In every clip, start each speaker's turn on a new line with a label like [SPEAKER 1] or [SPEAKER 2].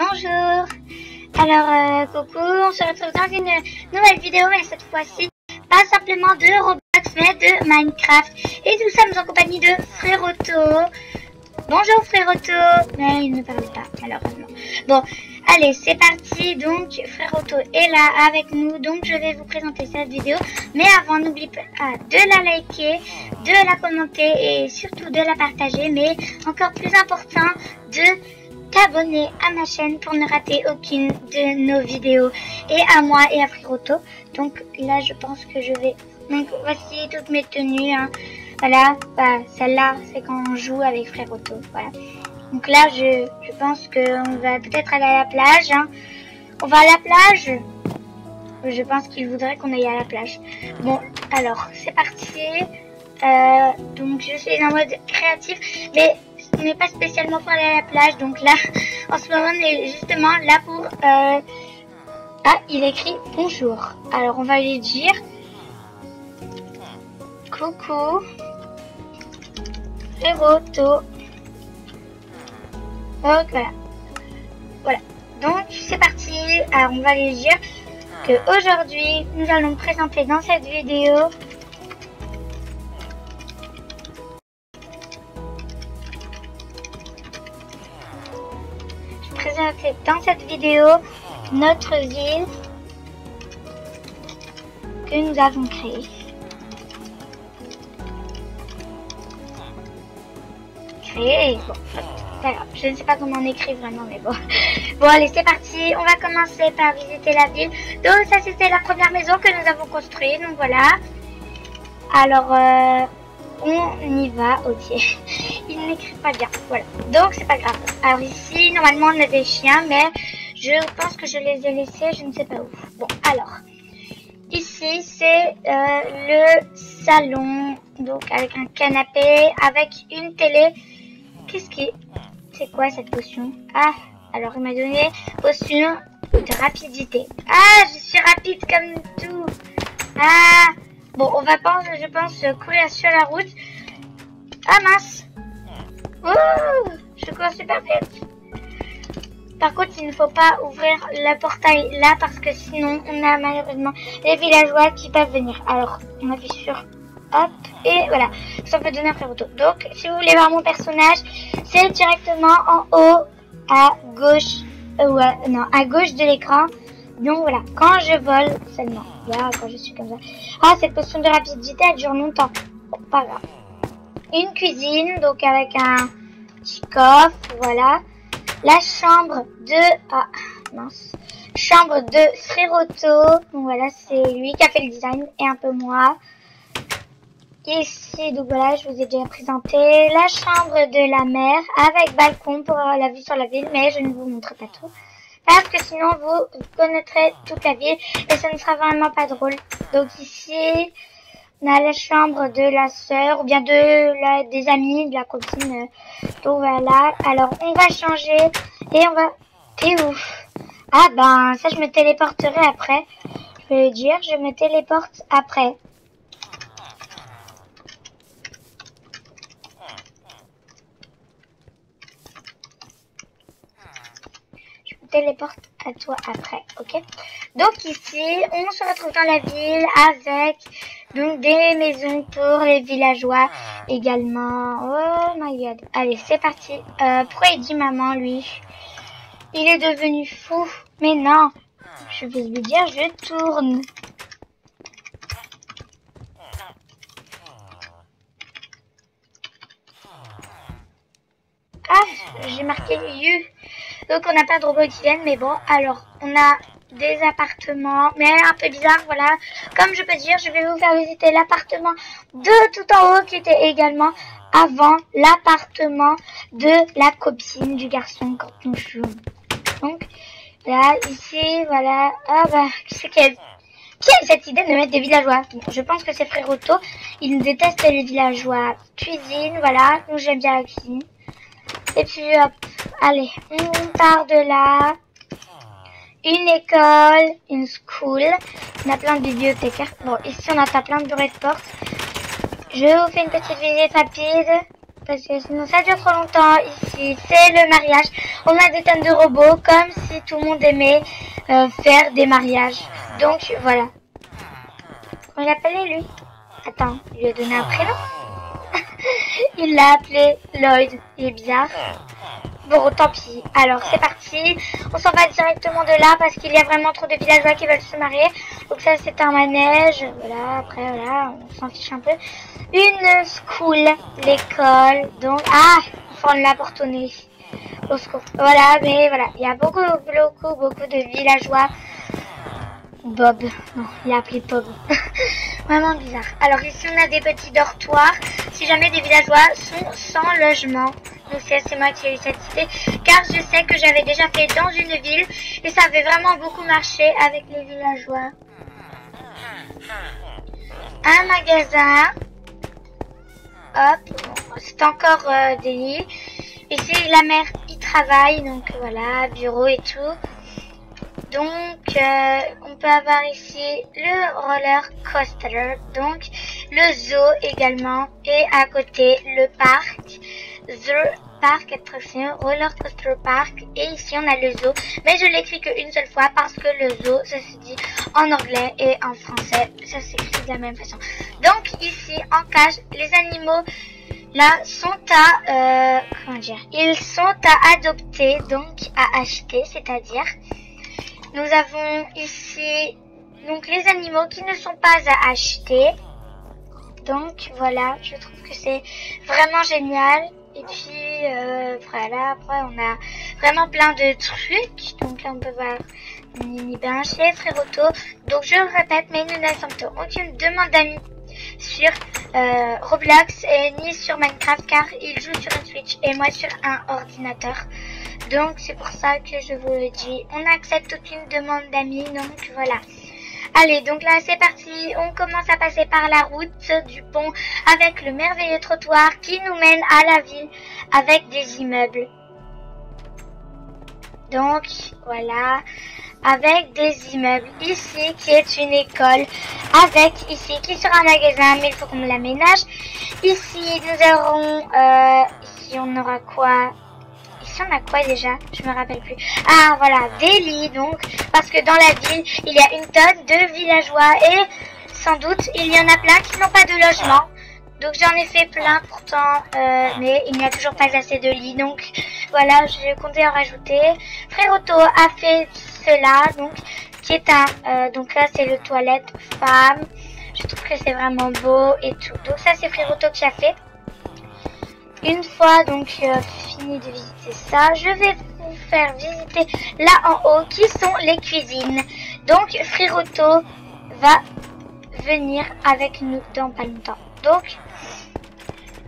[SPEAKER 1] Bonjour. Alors coucou, on se retrouve dans une nouvelle vidéo, mais cette fois-ci pas simplement de Roblox mais de Minecraft. Et nous sommes en compagnie de Fréroto. Bonjour Fréroto. Mais il ne parle pas malheureusement. Bon, allez c'est parti. Donc Fréroto est là avec nous, donc je vais vous présenter cette vidéo. Mais avant, n'oublie pas de la liker, de la commenter et surtout de la partager. Mais encore plus important, de t'abonner à ma chaîne pour ne rater aucune de nos vidéos, et à moi et à Fréroto. Donc là je pense que je vais, donc voici toutes mes tenues, hein. Voilà, bah, celle-là c'est quand on joue avec Fréroto, voilà. Donc là je pense qu'on va peut-être aller à la plage, hein. On va à la plage. Je pense qu'il voudrait qu'on aille à la plage. Bon alors c'est parti. Donc je suis en mode créatif, mais on n'est pas spécialement pour aller à la plage. Donc là en ce moment on est justement là pour ah, il écrit bonjour. Alors on va lui dire coucou Fréroto. Donc voilà, donc c'est parti. Alors on va lui dire que aujourd'hui nous allons présenter dans cette vidéo notre ville que nous avons créée. Bon, pas grave, je ne sais pas comment on écrit vraiment, mais bon. Bon, allez, c'est parti. On va commencer par visiter la ville. Donc, ça, c'était la première maison que nous avons construite. Donc, voilà. Alors, on y va. Ok. Il n'écrit pas bien. Voilà. Donc, c'est pas grave. Alors, ici, normalement, on a des chiens, mais je pense que je les ai laissés, je ne sais pas où. Bon, alors. Ici, c'est le salon. Donc, avec un canapé, avec une télé. C'est quoi cette potion? Ah, alors il m'a donné potion de rapidité. Ah, je suis rapide comme tout. Ah, bon, on va je pense courir sur la route. Ah mince. Oh, je cours super vite. Par contre, il ne faut pas ouvrir le portail là parce que sinon on a malheureusement les villageois qui peuvent venir. Alors, on appuie sur hop, et voilà, ça peut donner un Fréroto. Donc, si vous voulez voir mon personnage, c'est directement en haut à gauche, non, à gauche de l'écran. Donc voilà, quand je vole seulement, là, quand je suis comme ça. Ah, cette potion de rapidité, elle dure longtemps. Bon, pas grave. Une cuisine, donc avec un petit coffre, voilà. La chambre de, ah, mince, chambre de Fréroto. Donc voilà, c'est lui qui a fait le design et un peu moi. Ici, donc voilà, je vous ai déjà présenté la chambre de la mère avec balcon pour avoir la vue sur la ville, mais je ne vous montre pas tout parce que sinon vous connaîtrez toute la ville et ça ne sera vraiment pas drôle. Donc ici, on a la chambre de la sœur ou bien des amis, de la copine. Donc voilà, alors on va changer et on va... T'es où? Ah ben, ça je me téléporterai après. Je vais dire, je me téléporte après. Téléporte à toi après, ok? Donc ici, on se retrouve dans la ville avec donc des maisons pour les villageois également. Oh my god. Allez, c'est parti. Pourquoi il dit maman, lui? Il est devenu fou. Mais non, je vais lui dire, je tourne. Ah, j'ai marqué U. Donc on n'a pas de robots qui viennent, mais bon, alors on a des appartements, mais un peu bizarre, voilà. Comme je peux dire, je vais vous faire visiter l'appartement de tout en haut qui était également avant l'appartement de la copine du garçon quand on joue. Donc là, ici, voilà. Ah bah, qui a cette idée de mettre des villageois? Bon, je pense que c'est Fréroto. Il déteste les villageois. Cuisine, voilà. Donc j'aime bien la cuisine. Et puis hop, allez, on part de là. Une école, une school. On a plein de bibliothécaires. Bon, ici on a plein de bureaux de porte. Je vous fais une petite visite rapide. parce que sinon ça dure trop longtemps. Ici c'est le mariage. On a des tonnes de robots, comme si tout le monde aimait faire des mariages. Donc voilà. Comment il appelait lui? Attends, il lui a donné un prénom. Il l'a appelé Lloyd. Il est bizarre. Bon, tant pis. Alors, c'est parti. On s'en va directement de là parce qu'il y a vraiment trop de villageois qui veulent se marier. Donc ça, c'est un manège. Voilà, après, voilà, on s'en fiche un peu. Une school, l'école. Donc, ah, enfin, on l'a portonné. Au secours. Voilà, mais voilà, il y a beaucoup de villageois. Bob. Non, il a appelé Bob. Vraiment bizarre. Alors ici, on a des petits dortoirs. Si jamais des villageois sont sans logement. Donc c'est moi qui ai eu cette idée. Car je sais que j'avais déjà fait dans une ville. Et ça avait vraiment beaucoup marché avec les villageois. Un magasin. Hop. C'est encore des lits. Ici, la mère y travaille. Donc voilà, bureau et tout. Donc, on peut avoir ici le roller coaster, donc le zoo également, et à côté le parc, The Park Attraction, Roller Coaster Park, et ici on a le zoo, mais je l'écris qu'une seule fois parce que le zoo, ça se dit en anglais et en français, ça s'écrit de la même façon. Donc ici en cage, les animaux là sont à, comment dire, ils sont à adopter, donc à acheter, c'est-à-dire... Nous avons ici donc les animaux qui ne sont pas à acheter. Donc voilà, je trouve que c'est vraiment génial. Et puis voilà, après on a vraiment plein de trucs. Donc là on peut voir Mini Bench, les Fréroto. Donc je le répète, mais nous n'avons aucune demande d'amis sur Roblox et ni sur Minecraft car ils jouent sur une Switch et moi sur un ordinateur. Donc c'est pour ça que je vous le dis, on n'accepte aucune demande d'amis, donc voilà. Allez, donc là c'est parti, on commence à passer par la route du pont avec le merveilleux trottoir qui nous mène à la ville avec des immeubles. Donc voilà, avec des immeubles ici qui est une école, avec ici qui sera un magasin mais il faut qu'on me l'aménage. Ici nous aurons, ici on aura quoi? Ici on a quoi déjà? Je me rappelle plus. Ah voilà, des lits donc, parce que dans la ville il y a une tonne de villageois et sans doute il y en a plein qui n'ont pas de logement. Donc j'en ai fait plein pourtant, mais il n'y a toujours pas assez de lits. Donc voilà, je comptais en rajouter. Fréroto a fait cela, donc qui est un, donc là c'est le toilette femme. Je trouve que c'est vraiment beau et tout. Donc ça c'est Fréroto qui a fait. Une fois donc fini de visiter ça, je vais vous faire visiter là en haut qui sont les cuisines. Donc Fréroto va venir avec nous dans pas longtemps. Donc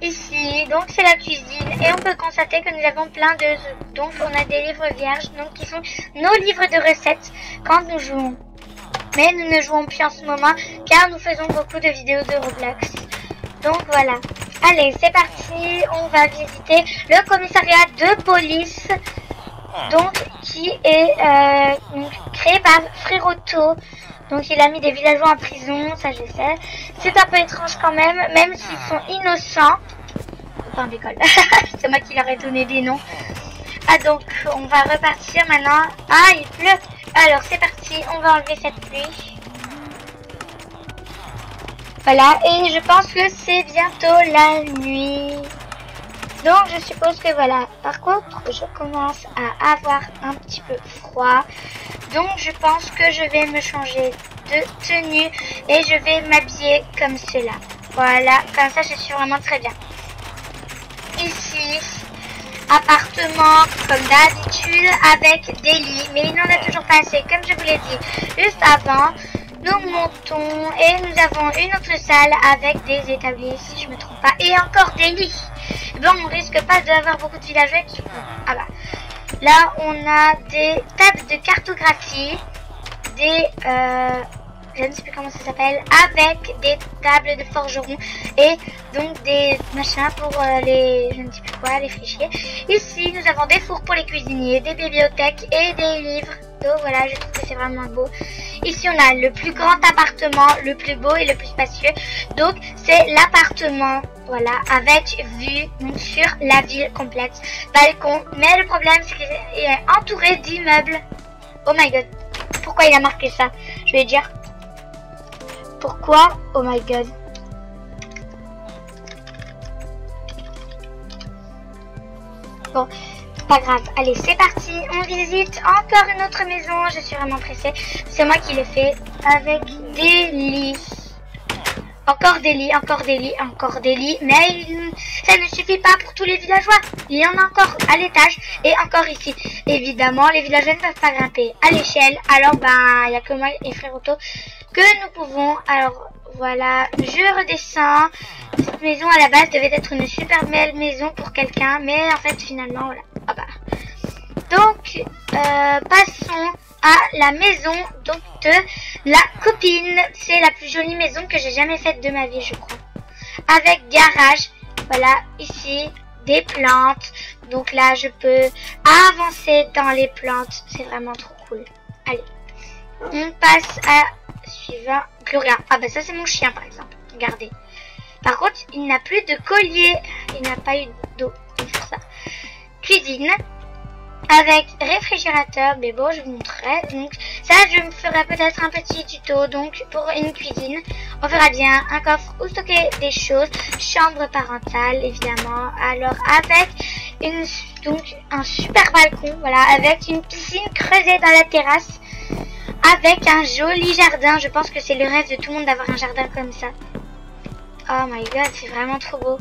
[SPEAKER 1] ici, donc c'est la cuisine et on peut constater que nous avons plein de... Donc on a des livres vierges, donc qui sont nos livres de recettes quand nous jouons. Mais nous ne jouons plus en ce moment car nous faisons beaucoup de vidéos de Roblox. Donc voilà. Allez, c'est parti, on va visiter le commissariat de police, donc qui est créé par Fréroto. Donc il a mis des villageois en prison, ça je sais. C'est un peu étrange quand même s'ils sont innocents. Enfin d'école, c'est moi qui leur ai donné des noms. Ah donc on va repartir maintenant. Ah il pleut. Alors c'est parti, on va enlever cette pluie. Voilà, et je pense que c'est bientôt la nuit. Donc je suppose que voilà. Par contre, je commence à avoir un petit peu froid. Donc je pense que je vais me changer de tenue et je vais m'habiller comme cela. Voilà, comme ça je suis vraiment très bien. Ici, appartement comme d'habitude avec des lits. Mais il n'en a toujours pas assez, comme je vous l'ai dit juste avant. Nous montons et nous avons une autre salle avec des établis, si je me trompe pas, et encore des lits. Bon, on risque pas d'avoir beaucoup de villageois qui vont. Ah bah. Là, on a des tables de cartographie, des je ne sais plus comment ça s'appelle, avec des tables de forgeron et donc des machins pour les, je ne sais plus quoi, les fichiers. Ici, nous avons des fours pour les cuisiniers, des bibliothèques et des livres. Donc voilà, je trouve que c'est vraiment beau. Ici, on a le plus grand appartement, le plus beau et le plus spacieux. Donc, c'est l'appartement, voilà, avec vue donc, sur la ville complète, balcon. Mais le problème, c'est qu'il est entouré d'immeubles. Oh my god. Pourquoi il a marqué ça? Je vais dire. Pourquoi? Oh my god. Bon, pas grave. Allez, c'est parti. On visite encore une autre maison. Je suis vraiment pressée. C'est moi qui l'ai fait avec des lits. Encore des lits, encore des lits, encore des lits. Mais ça ne suffit pas pour tous les villageois. Il y en a encore à l'étage et encore ici. Évidemment, les villageois ne peuvent pas grimper à l'échelle. Alors, ben, il n'y a que moi et Frère Otto que nous pouvons. Alors, voilà, je redescends. Cette maison, à la base, devait être une super belle maison pour quelqu'un. Mais en fait, finalement, voilà. Ah bah. Donc, passons à la maison donc de la copine. C'est la plus jolie maison que j'ai jamais faite de ma vie, je crois. Avec garage, voilà, ici, des plantes. Donc là, je peux avancer dans les plantes. C'est vraiment trop cool. Allez, on passe à suivant. Gloria. Ah bah ça, c'est mon chien, par exemple. Regardez. Par contre, il n'a plus de collier. Il n'a pas eu d'eau. C'est pour ça. Cuisine. Avec réfrigérateur, mais bon, je vous montrerai. Donc ça, je me ferai peut-être un petit tuto. Donc pour une cuisine, on verra bien un coffre où stocker des choses, chambre parentale évidemment. Alors avec un super balcon, voilà, avec une piscine creusée dans la terrasse, avec un joli jardin. Je pense que c'est le rêve de tout le monde d'avoir un jardin comme ça. Oh my god, c'est vraiment trop beau.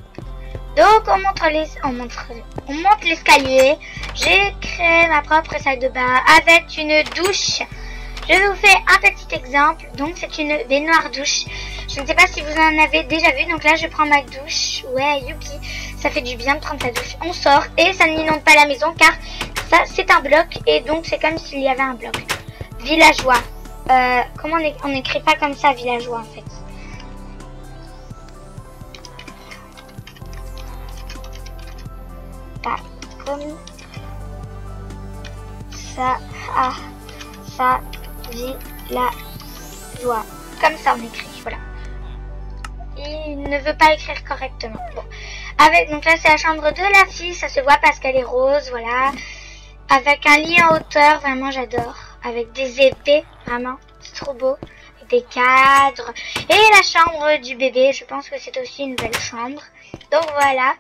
[SPEAKER 1] Donc on monte l'escalier. J'ai créé ma propre salle de bain avec une douche. Je vous fais un petit exemple. Donc c'est une baignoire douche. Je ne sais pas si vous en avez déjà vu. Donc là je prends ma douche. Ouais, youpi. Ça fait du bien de prendre sa douche. On sort et ça n'inonde pas la maison car ça c'est un bloc. Et donc c'est comme s'il y avait un bloc. Villageois. Comment on n'écrit pas comme ça villageois en fait. Comme ça, ça villageois. Comme ça on écrit, voilà. Il ne veut pas écrire correctement. Bon. Donc là c'est la chambre de la fille, ça se voit parce qu'elle est rose, voilà. Avec un lit en hauteur, vraiment j'adore. Avec des épées, vraiment, c'est trop beau. Des cadres. Et la chambre du bébé, je pense que c'est aussi une belle chambre. Donc voilà.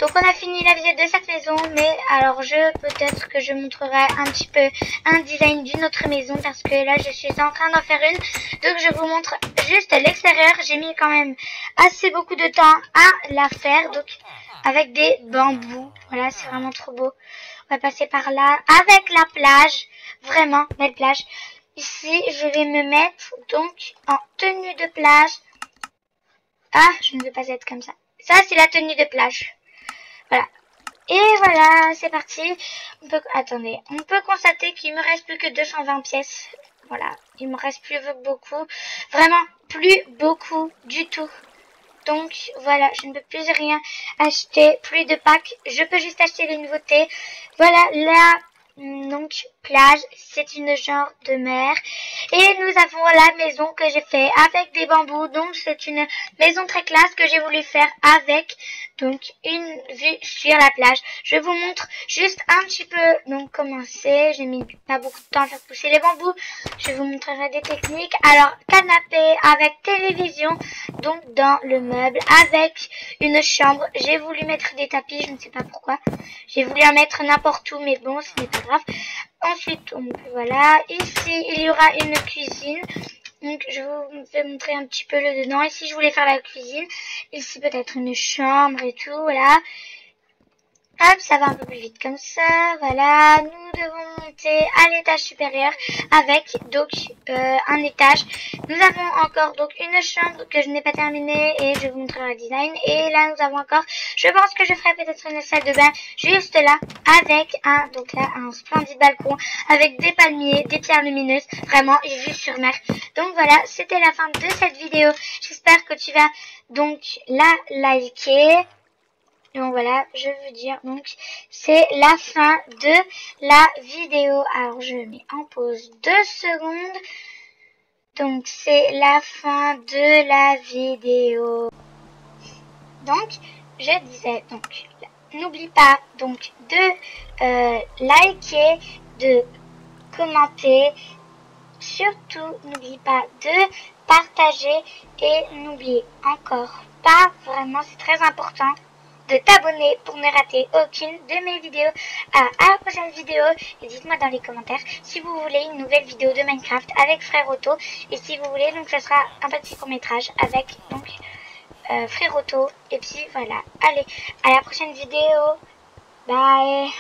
[SPEAKER 1] Donc on a fini la visite de cette maison, mais alors peut-être que je montrerai un petit peu un design d'une autre maison parce que là je suis en train d'en faire une. Donc je vous montre juste l'extérieur. J'ai mis quand même assez beaucoup de temps à la faire, donc avec des bambous. Voilà, c'est vraiment trop beau. On va passer par là avec la plage, vraiment belle plage. Ici je vais me mettre donc en tenue de plage. Ah, je ne veux pas être comme ça. Ça c'est la tenue de plage. Voilà. Et voilà, c'est parti. Attendez, on peut constater qu'il me reste plus que 220 pièces. Voilà, il me reste plus beaucoup. Vraiment, plus beaucoup du tout. Donc, voilà, je ne peux plus rien acheter. Plus de packs. Je peux juste acheter les nouveautés. Voilà, là, donc, plage, c'est une genre de mer. Et nous avons la maison que j'ai fait avec des bambous. Donc, c'est une maison très classe que j'ai voulu faire avec donc une vue sur la plage. Je vous montre juste un petit peu donc comment c'est. J'ai mis pas beaucoup de temps à faire pousser les bambous. Je vous montrerai des techniques. Alors, canapé avec télévision, donc dans le meuble, avec une chambre. J'ai voulu mettre des tapis, je ne sais pas pourquoi. J'ai voulu en mettre n'importe où, mais bon, ce n'est pas grave. Ensuite, voilà, ici, il y aura une cuisine. Donc, je vous vais montrer un petit peu le dedans. Ici, je voulais faire la cuisine. Ici, peut-être une chambre et tout, voilà. Hop, ça va un peu plus vite comme ça. Voilà, nous devons monter à l'étage supérieur avec donc un étage. Nous avons encore donc une chambre que je n'ai pas terminée et je vous montrerai le design. Et là, nous avons encore, je pense que je ferai peut-être une salle de bain juste là avec un splendide balcon avec des palmiers, des pierres lumineuses, vraiment et vue sur mer. Donc voilà, c'était la fin de cette vidéo. J'espère que tu vas donc la liker. Donc voilà, je veux dire, donc c'est la fin de la vidéo. Alors je mets en pause 2 secondes. Donc c'est la fin de la vidéo. Donc je disais, donc n'oublie pas donc de liker, de commenter. Surtout n'oublie pas de partager et n'oublie encore pas, vraiment c'est très important, de t'abonner pour ne rater aucune de mes vidéos. À la prochaine vidéo et dites-moi dans les commentaires si vous voulez une nouvelle vidéo de Minecraft avec Frère Otto et si vous voulez donc ce sera un petit court-métrage avec donc Frère Otto et puis voilà. Allez, à la prochaine vidéo. Bye.